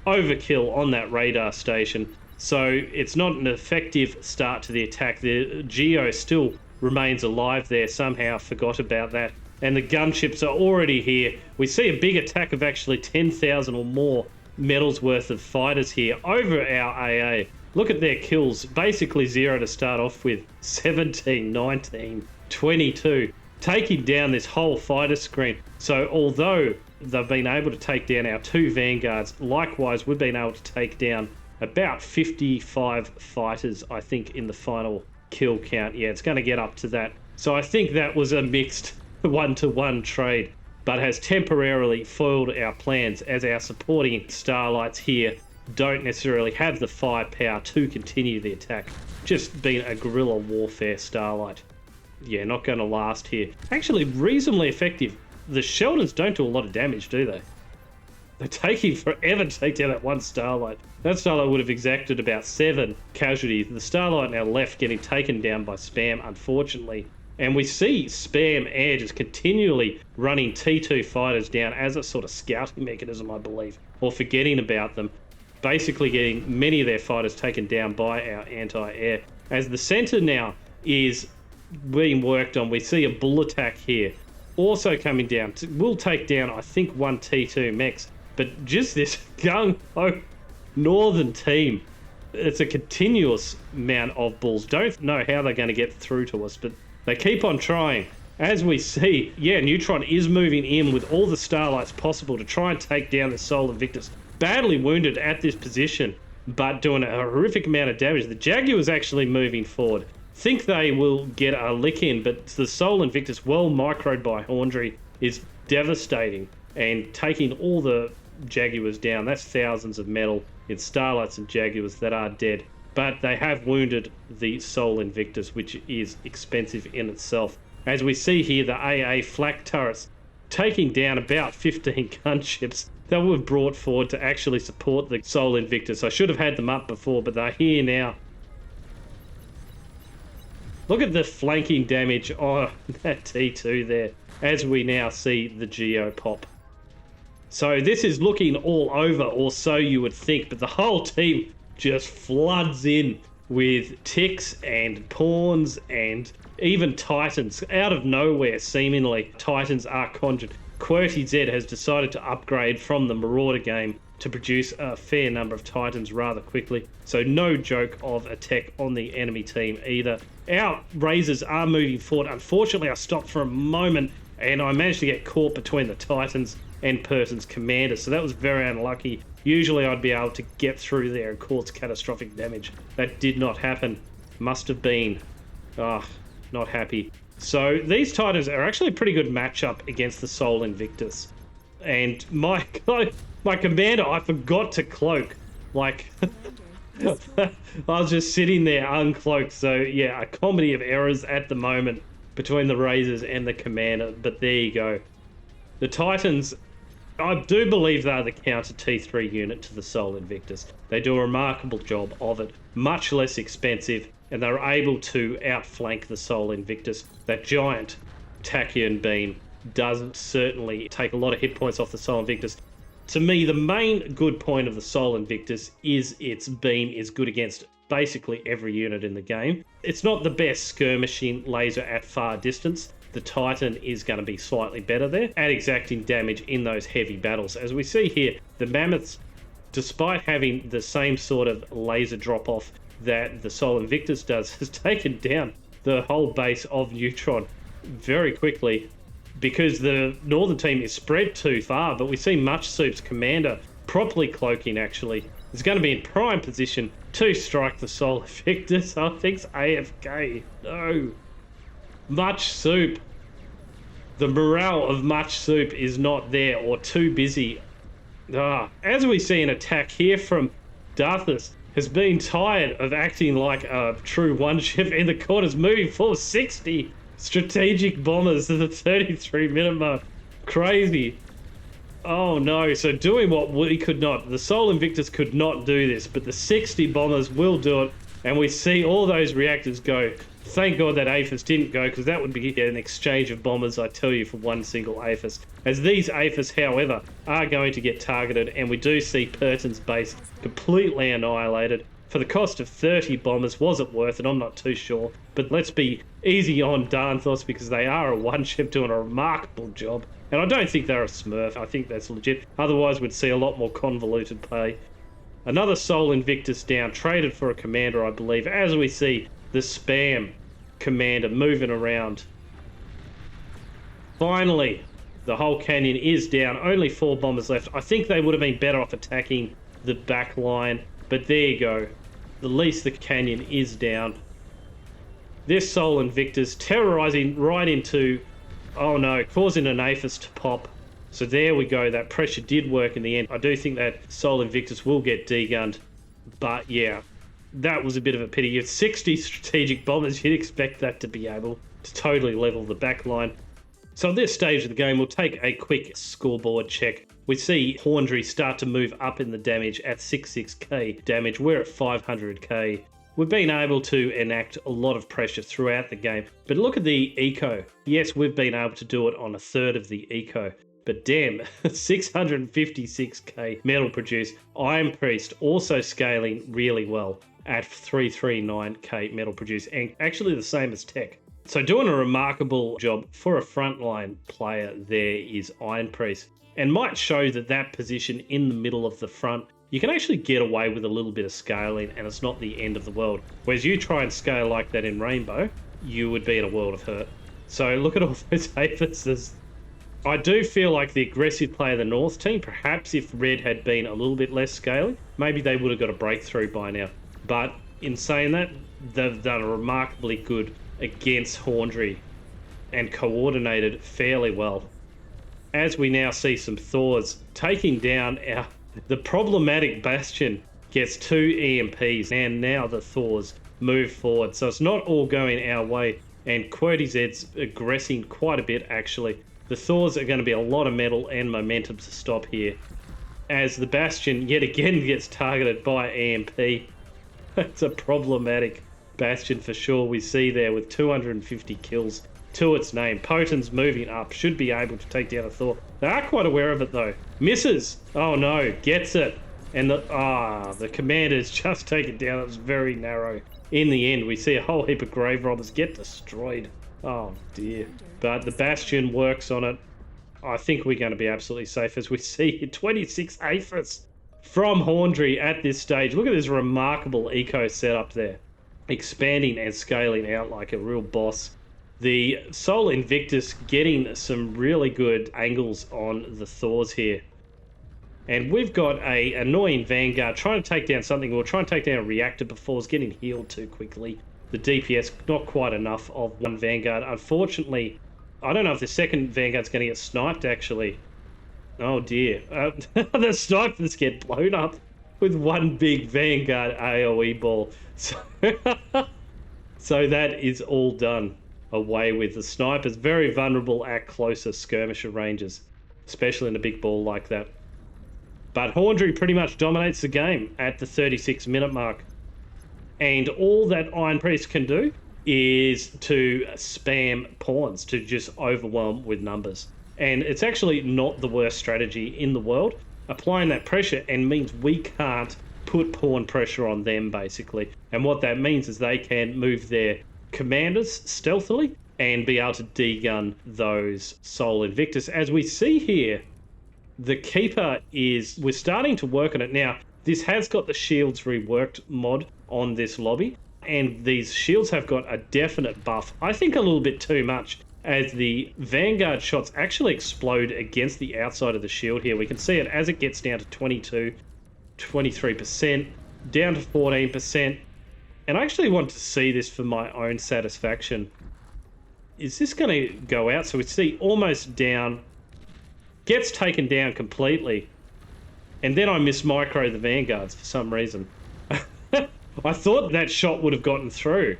Overkill on that radar station. So it's not an effective start to the attack. The Geo still remains alive there. Somehow forgot about that. And the gunships are already here. We see a big attack of actually 10,000 or more medals worth of fighters here over our AA. Look at their kills. Basically 0 to start off with. 17, 19, 22. Taking down this whole fighter screen. So although they've been able to take down our 2 vanguards, likewise we've been able to take down about 55 fighters, I think, in the final kill count. Yeah, it's going to get up to that. So I think that was a mixed 1-to-1 trade, but has temporarily foiled our plans as our supporting starlights here don't necessarily have the firepower to continue the attack. Just been a guerrilla warfare starlight. Yeah, not going to last here. Actually, reasonably effective. The Sheldons don't do a lot of damage, do they? They're taking forever to take down that one starlight. That starlight would have exacted about 7 casualties. The starlight now left getting taken down by Spam, unfortunately. And we see Spam Air just continually running T2 fighters down as a sort of scouting mechanism, I believe, or forgetting about them. Basically getting many of their fighters taken down by our anti-air. As the center now is being worked on, we see a bull attack here. Also coming down. We'll take down, I think, 1 T2 mechs. But just this gung-ho northern team. It's a continuous amount of bulls. Don't know how they're going to get through to us, but they keep on trying. As we see, yeah, Neutron is moving in with all the starlights possible to try and take down the Sol Invictus. Badly wounded at this position, but doing a horrific amount of damage. The Jaguar's actually moving forward. Think they will get a lick in, but the Sol Invictus, well microed by Horndry, is devastating and taking all the Jaguars down. That's thousands of metal in starlights and Jaguars that are dead. But they have wounded the Sol Invictus, which is expensive in itself. As we see here, the AA flak turrets taking down about 15 gunships that were brought forward to actually support the Sol Invictus. I should have had them up before, but they're here now. Look at the flanking damage on that T2 there, as we now see the Geo pop. So this is looking all over, or so you would think, but the whole team just floods in with ticks and pawns and even Titans. Out of nowhere, seemingly, Titans are conjured. QWERTY Z has decided to upgrade from the Marauder game to produce a fair number of Titans rather quickly. So no joke of a tech on the enemy team either. Our Razors are moving forward. Unfortunately, I stopped for a moment and I managed to get caught between the Titans and Person's commander. So that was very unlucky. Usually I'd be able to get through there and cause catastrophic damage. That did not happen. Must have been. Not happy. So these Titans are actually a pretty good matchup against the Sol Invictus. And my commander, I forgot to cloak. Like, I was just sitting there uncloaked. So yeah, a comedy of errors at the moment between the Razors and the commander. But there you go. The Titans, I do believe they're the counter T3 unit to the Sol Invictus. They do a remarkable job of it. Much less expensive. And they're able to outflank the Sol Invictus. That giant Tachyon beam does certainly take a lot of hit points off the Sol Invictus. To me, the main good point of the Sol Invictus is its beam is good against basically every unit in the game. It's not the best skirmishing laser at far distance. The Titan is going to be slightly better there at exacting damage in those heavy battles. As we see here, the Mammoths, despite having the same sort of laser drop-off that the Sol Invictus does, has taken down the whole base of Neutron very quickly because the northern team is spread too far. But we see Much Soup's commander properly cloaking, actually is going to be in prime position to strike the Sol Invictus. I think's AFK. No. Much Soup. The morale of Much Soup is not there, or too busy. As we see an attack here from Darthus, has been tired of acting like a true one ship in the corners, moving forward 60 strategic bombers to the 33-minute mark. Crazy. Oh no, so doing what we could not. The Sol Invictus could not do this, but the 60 bombers will do it. And we see all those reactors go. Thank God that APHIS didn't go, because that would be an exchange of bombers, I tell you, for one single APHIS. As these APHIS, however, are going to get targeted, and we do see Perton's base completely annihilated. For the cost of 30 bombers, was it worth it? I'm not too sure. But let's be easy on Darnthos, because they are a one-ship doing a remarkable job. And I don't think they're a smurf. I think that's legit. Otherwise, we'd see a lot more convoluted play. Another Sol Invictus down, traded for a commander, I believe, as we see the spam commander moving around. Finally, the whole canyon is down. Only 4 bombers left. I think they would have been better off attacking the back line, but there you go. At least the canyon is down. This Sol Invictus terrorizing right into, oh no, causing an APHIS to pop. So there we go, that pressure did work in the end. I do think that Sol Invictus will get degunned, but yeah, that was a bit of a pity. You have 60 strategic bombers, you'd expect that to be able to totally level the back line. So at this stage of the game, we'll take a quick scoreboard check. We see Horndry start to move up in the damage at 66k damage. We're at 500k. We've been able to enact a lot of pressure throughout the game, but look at the eco. Yes, we've been able to do it on a third of the eco. But damn, 656k metal produced. Iron Priest also scaling really well at 339k metal produced, and actually the same as Tech. So doing a remarkable job for a frontline player there is Iron Priest, and might show that that position in the middle of the front, you can actually get away with a little bit of scaling and it's not the end of the world. Whereas you try and scale like that in Rainbow, you would be in a world of hurt. So look at all those aphids. I do feel like the aggressive play of the North team, perhaps if Red had been a little bit less scaling, maybe they would have got a breakthrough by now. But in saying that, they've done remarkably good against Horndry and coordinated fairly well. As we now see some Thors taking down the problematic Bastion gets 2 EMPs, and now the Thors move forward. So it's not all going our way, and QWERTYZ's aggressing quite a bit actually. The Thors are going to be a lot of metal and momentum to stop here, as the Bastion yet again gets targeted by EMP. That's a problematic Bastion for sure. We see there with 250 kills to its name. Poton's moving up, should be able to take down a Thor. They are quite aware of it though. Misses. Oh no, gets it. And the commander's just taken down. It was very narrow. In the end, we see a whole heap of grave robbers get destroyed. Oh dear. But the Bastion works on it. I think we're going to be absolutely safe, as we see 26 APHIS from Horndry at this stage. Look at this remarkable eco setup there. Expanding and scaling out like a real boss. The Sol Invictus getting some really good angles on the Thors here. And we've got a annoying Vanguard trying to take down something, or trying to take down a reactor before it's getting healed too quickly. The DPS not quite enough of one Vanguard. Unfortunately, I don't know if the second Vanguard's going to get sniped actually. Oh dear. The snipers get blown up with one big Vanguard AoE ball. So that is all done away with. The snipers very vulnerable at closer skirmisher ranges, especially in a big ball like that. But Horndry pretty much dominates the game at the 36-minute mark. And all that Iron Priest can do is to spam pawns, to just overwhelm with numbers. And it's actually not the worst strategy in the world. Applying that pressure and means we can't put pawn pressure on them, basically. And what that means is they can move their commanders stealthily and be able to degun those Sol Invictus. As we see here, the Keeper we're starting to work on it now. This has got the shields reworked mod on this lobby, and these shields have got a definite buff. I think a little bit too much, as the Vanguard shots actually explode against the outside of the shield here. We can see it as it gets down to 22, 23%, down to 14%. And I actually want to see this for my own satisfaction. Is this going to go out? So we see almost down, gets taken down completely, and then I mismicro the Vanguards for some reason. I thought that shot would have gotten through,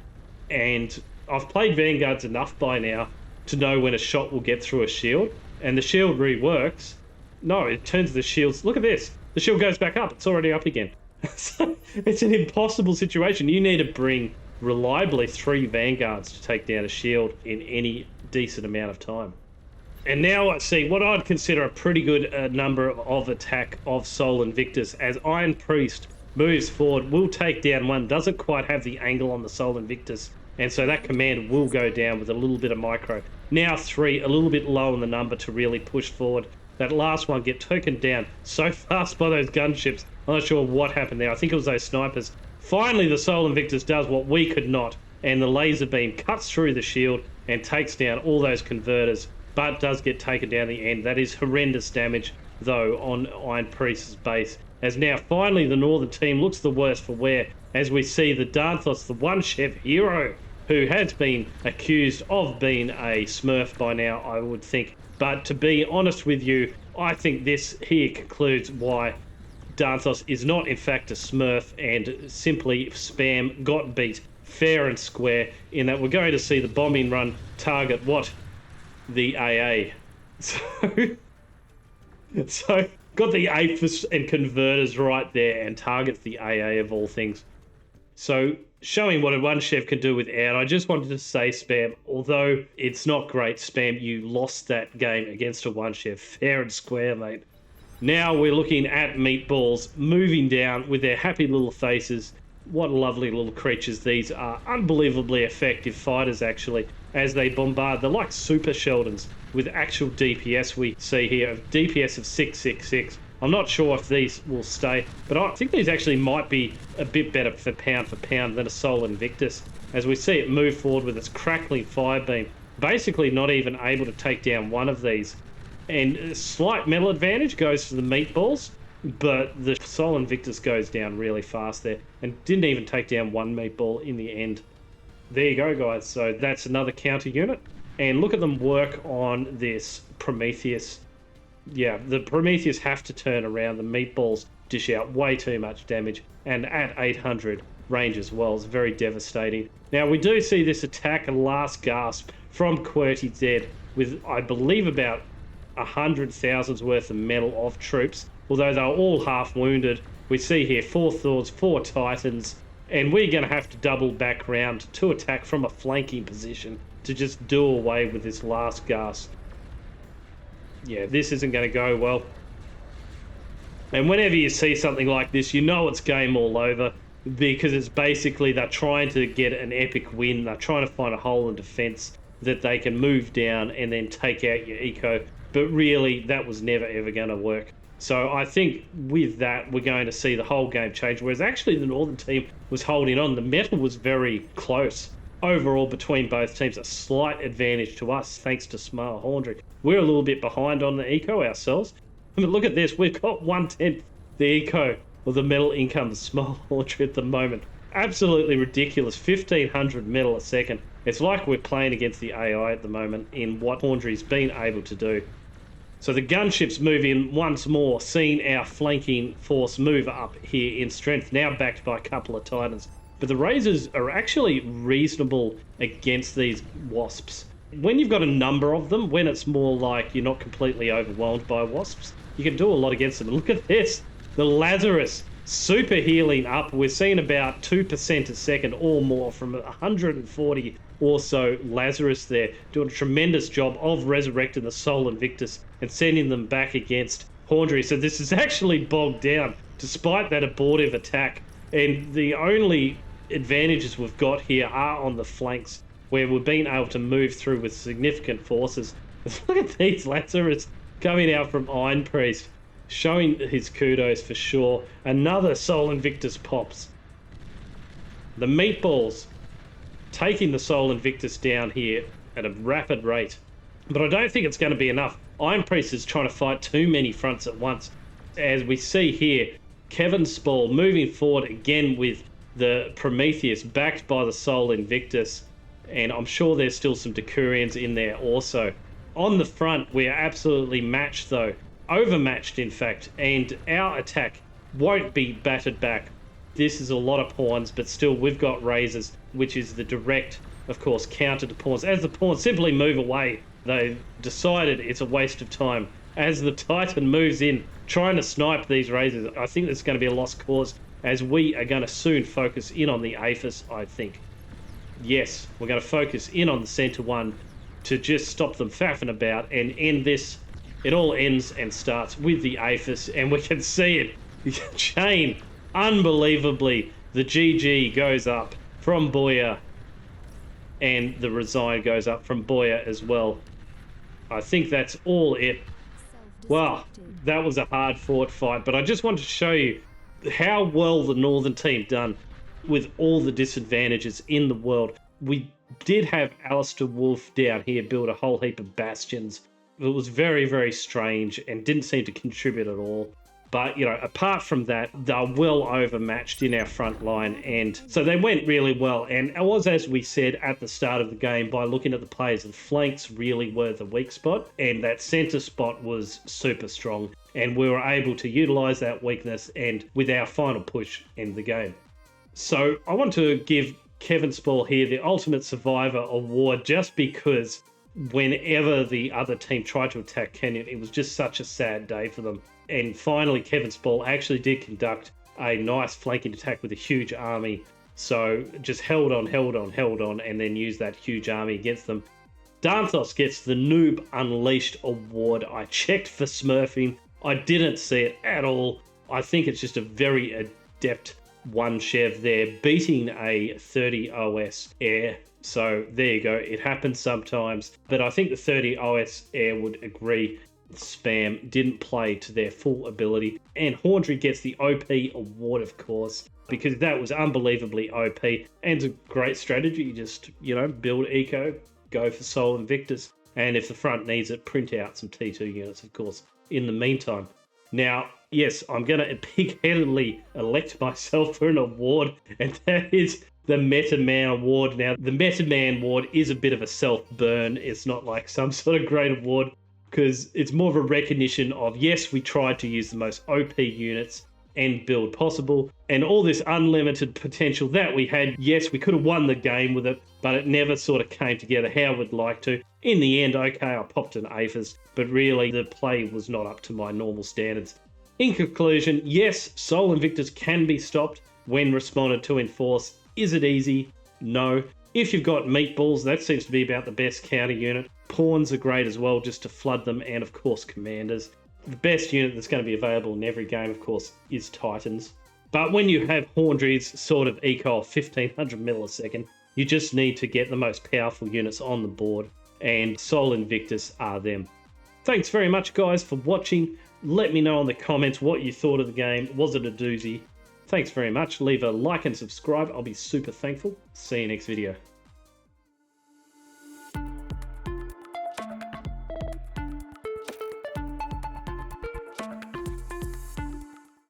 and I've played Vanguards enough by now to know when a shot will get through a shield, and the shield reworks. No, it turns the shields. Look at this. The shield goes back up. It's already up again. So it's an impossible situation. You need to bring reliably 3 vanguards to take down a shield in any decent amount of time. And now I see what I'd consider a pretty good number of attack of Sol Invictus as Iron Priest moves forward, will take down one, doesn't quite have the angle on the Sol Invictus, and so that command will go down with a little bit of micro. Now 3, a little bit low on the number to really push forward. That last one get tokened down so fast by those gunships. I'm not sure what happened there. I think it was those snipers. Finally, the Sol Invictus does what we could not, and the laser beam cuts through the shield and takes down all those converters, but does get taken down the end. That is horrendous damage, though, on Iron Priest's base. As now, finally, the Northern team looks the worse for wear, as we see the Danthos, the one-chef hero, who has been accused of being a Smurf by now, I would think. But to be honest with you, I think this here concludes why Danthos is not in fact a Smurf and simply spam got beat fair and square, in that we're going to see the bombing run target what? The AA. So got the APHIS and converters right there and targets the AA of all things. So showing what a one chef can do without, I just wanted to say, Spam, although it's not great, Spam, you lost that game against a one chef fair and square, mate. Now we're looking at Meatballs moving down with their happy little faces. What lovely little creatures these are. Unbelievably effective fighters, actually, as they bombard. They're like super Sheldons with actual DPS we see here, of DPS of 666. I'm not sure if these will stay, but I think these actually might be a bit better for pound than a Sol Invictus, as we see it move forward with its crackling fire beam, basically not even able to take down one of these. And a slight metal advantage goes to the Meatballs, but the Sol Invictus goes down really fast there and didn't even take down one Meatball in the end. There you go, guys. So that's another counter unit. And look at them work on this Prometheus. Yeah, the Prometheus have to turn around. The Meatballs dish out way too much damage, and at 800 range as well. It's very devastating. Now, we do see this attack, a last gasp from QWERTY Z, with, I believe, about 100,000's worth of metal of troops, although they're all half wounded. We see here 4 Thors, 4 Titans, and we're going to have to double back round to attack from a flanking position to just do away with this last gasp. Yeah, this isn't going to go well. And whenever you see something like this, you know it's game all over, because it's basically they're trying to get an epic win. They're trying to find a hole in defense that they can move down and then take out your eco. But really, that was never, ever going to work. So I think with that, we're going to see the whole game change, whereas actually the Northern team was holding on. The metal was very close overall between both teams. A slight advantage to us, thanks to Smart Horndry. We're a little bit behind on the eco ourselves. But look at this, we've got 1/10 the eco or the metal income of Small Horndry at the moment. Absolutely ridiculous, 1,500 metal a second. It's like we're playing against the AI at the moment in what Horndry's been able to do. So the gunships move in once more, seeing our flanking force move up here in strength, now backed by a couple of Titans. But the Razors are actually reasonable against these Wasps. When you've got a number of them, when it's more like you're not completely overwhelmed by Wasps, you can do a lot against them. And look at this, the Lazarus super healing up. We're seeing about 2% a second or more from 140 or so Lazarus there, doing a tremendous job of resurrecting the Sol Invictus and sending them back against Horndry. So this is actually bogged down despite that abortive attack. And the only advantages we've got here are on the flanks, where we've been able to move through with significant forces. Look at these Lazarus coming out from Iron Priest, showing his kudos for sure. Another Sol Invictus pops. The Meatballs taking the Sol Invictus down here at a rapid rate. But I don't think it's going to be enough. Iron Priest is trying to fight too many fronts at once. As we see here, Kevin Spall moving forward again with the Prometheus backed by the Sol Invictus. And I'm sure there's still some Decurions in there also. On the front, we're absolutely matched though. Overmatched, in fact. And our attack won't be battered back. This is a lot of pawns, but still we've got Razors, which is the direct, of course, counter to pawns. As the pawns simply move away, they've decided it's a waste of time. As the Titan moves in, trying to snipe these Razors, I think there's going to be a lost cause, as we are going to soon focus in on the APHIS, I think. Yes, we're going to focus in on the center one to just stop them faffing about and end this. It all ends and starts with the APHIS, and we can see it. The chain, unbelievably, the GG goes up from Boya, and the Resign goes up from Boya as well. I think that's all it. Wow, that was a hard-fought fight, but I just wanted to show you how well the Northern team done with all the disadvantages in the world. We did have Alistair Wolf down here build a whole heap of bastions. It was very, very strange and didn't seem to contribute at all. But, you know, apart from that, they're well overmatched in our front line. And so they went really well. And it was, as we said at the start of the game, by looking at the players, the flanks really were the weak spot. And that center spot was super strong. And we were able to utilize that weakness and with our final push in the game. So I want to give Kevin Spall here the Ultimate Survivor Award just because whenever the other team tried to attack Kenyon, it was just such a sad day for them. And finally, Kevin Spall actually did conduct a nice flanking attack with a huge army. So just held on, and then used that huge army against them. Danthos gets the Noob Unleashed Award. I checked for smurfing. I didn't see it at all. I think it's just a very adept one Chev there, beating a 30 OS air. So there you go. It happens sometimes. But I think the 30 OS air would agree. Spam didn't play to their full ability. And Horndry gets the OP award, of course, because that was unbelievably OP. And it's a great strategy. Just, you know, build eco, go for Sol Invictus. And if the front needs it, print out some T2 units, of course, in the meantime. Now, yes, I'm going to pig-headedly elect myself for an award, and that is the Meta Man Award. Now, the Meta Man Award is a bit of a self-burn. It's not like some sort of great award, because it's more of a recognition of, yes, we tried to use the most OP units and build possible, and all this unlimited potential that we had. Yes, we could have won the game with it, but it never sort of came together how we'd like to. In the end, okay, I popped an APHIS, but really the play was not up to my normal standards. In conclusion, yes, Sol Invictus can be stopped when responded to in force. Is it easy? No. If you've got meatballs, that seems to be about the best counter unit. Pawns are great as well, just to flood them, and of course commanders. The best unit that's going to be available in every game, of course, is Titans. But when you have Horndry's sort of eco of 1500 millisecond, you just need to get the most powerful units on the board, and Sol Invictus are them. Thanks very much, guys, for watching. Let me know in the comments what you thought of the game. Was it a doozy? Thanks very much. Leave a like and subscribe. I'll be super thankful. See you next video.